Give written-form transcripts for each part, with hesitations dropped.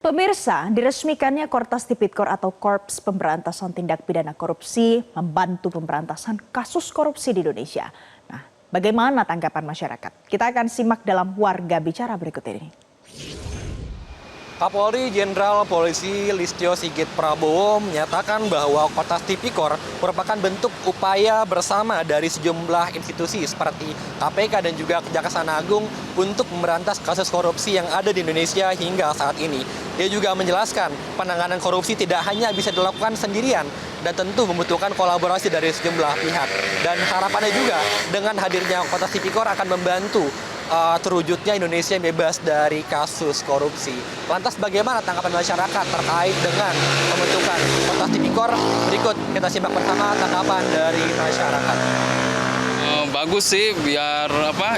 Pemirsa, diresmikannya Kortas Tipikor atau Korps Pemberantasan Tindak Pidana Korupsi membantu pemberantasan kasus korupsi di Indonesia. Nah, bagaimana tanggapan masyarakat? Kita akan simak dalam Warga Bicara berikut ini. Kapolri Jenderal Polisi Listio Sigit Prabowo menyatakan bahwa Kortas Tipikor merupakan bentuk upaya bersama dari sejumlah institusi seperti KPK dan juga Kejaksaan Agung untuk memberantas kasus korupsi yang ada di Indonesia hingga saat ini. Dia juga menjelaskan penanganan korupsi tidak hanya bisa dilakukan sendirian dan tentu membutuhkan kolaborasi dari sejumlah pihak. Dan harapannya juga dengan hadirnya Kortas Tipikor akan membantu terwujudnya Indonesia yang bebas dari kasus korupsi. Lantas bagaimana tanggapan masyarakat terkait dengan pembentukan Kortas Tipikor? Berikut kita simak bersama tanggapan dari masyarakat. Bagus sih, biar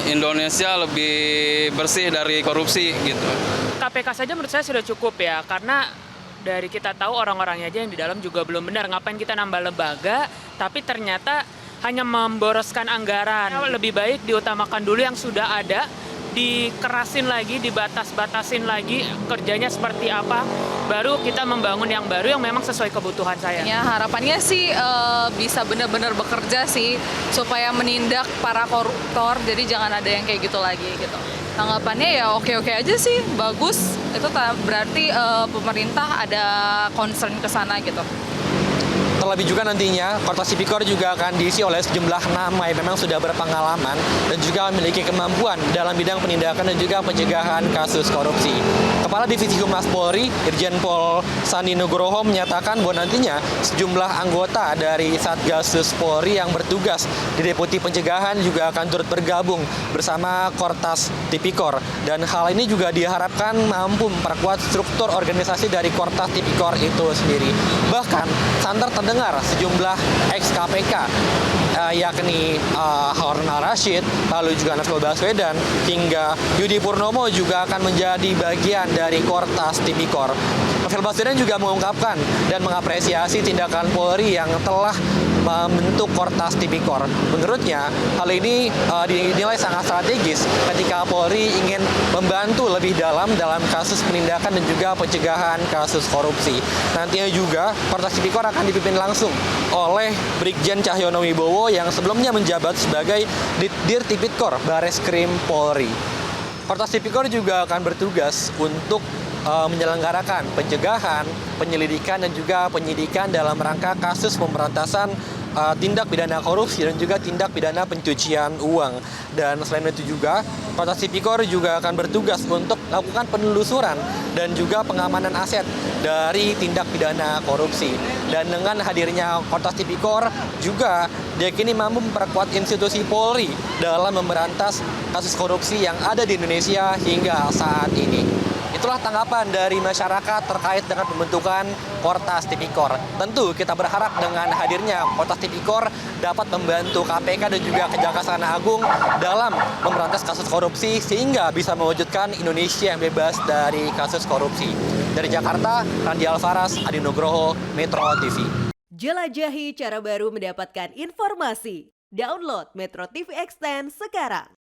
Indonesia lebih bersih dari korupsi gitu. KPK saja menurut saya sudah cukup ya, karena dari kita tahu orang-orangnya aja yang di dalam juga belum benar. Ngapain kita nambah lembaga, tapi ternyata hanya memboroskan anggaran. Lebih baik diutamakan dulu yang sudah ada, dikerasin lagi, dibatas-batasin lagi kerjanya seperti apa, baru kita membangun yang baru yang memang sesuai kebutuhan saya. Ya, harapannya sih bisa benar-benar bekerja sih supaya menindak para koruptor, jadi jangan ada yang kayak gitu lagi gitu. Tanggapannya ya oke-oke aja sih, bagus. Itu berarti pemerintah ada concern ke sana gitu. Terlebih juga nantinya Kortas Tipikor juga akan diisi oleh sejumlah nama yang memang sudah berpengalaman dan juga memiliki kemampuan dalam bidang penindakan dan juga pencegahan kasus korupsi. Kepala Divisi Humas Polri, Irjen Pol Sandi Nugroho menyatakan bahwa nantinya sejumlah anggota dari Satgasus Polri yang bertugas di Deputi Pencegahan juga akan turut bergabung bersama Kortas Tipikor. Dan hal ini juga diharapkan mampu memperkuat struktur organisasi dari Kortas Tipikor itu sendiri. Bahkan santer terdengar sejumlah ex-KPK yakni Harun Al-Rashid, lalu juga Novel Baswedan, hingga Yudi Purnomo juga akan menjadi bagian dari Kortas Tipikor. Novel Baswedan juga mengungkapkan dan mengapresiasi tindakan Polri yang telah membentuk Kortas Tipikor. Menurutnya, hal ini dinilai sangat strategis ketika Polri ingin membantu lebih dalam kasus penindakan dan juga pencegahan kasus korupsi. Nantinya juga Kortas Tipikor akan dipimpin langsung oleh Brigjen Cahyono Wibowo yang sebelumnya menjabat sebagai Dir Tipikor Bareskrim Polri. Kortas Tipikor juga akan bertugas untuk menyelenggarakan pencegahan, penyelidikan dan juga penyidikan dalam rangka kasus pemberantasan tindak pidana korupsi dan juga tindak pidana pencucian uang. Dan selain itu juga Kortas Tipikor juga akan bertugas untuk melakukan penelusuran dan juga pengamanan aset dari tindak pidana korupsi. Dan dengan hadirnya Kortas Tipikor juga diyakini mampu memperkuat institusi Polri dalam memberantas kasus korupsi yang ada di Indonesia hingga saat ini. Itulah tanggapan dari masyarakat terkait dengan pembentukan Kortas Tipikor. Tentu kita berharap dengan hadirnya Kortas Tipikor dapat membantu KPK dan juga Kejaksaan Agung dalam memberantas kasus korupsi sehingga bisa mewujudkan Indonesia yang bebas dari kasus korupsi. Dari Jakarta, Randi Alvaras, Adi Nugroho, Metro TV. Jelajahi cara baru mendapatkan informasi. Download Metro TV Extend sekarang.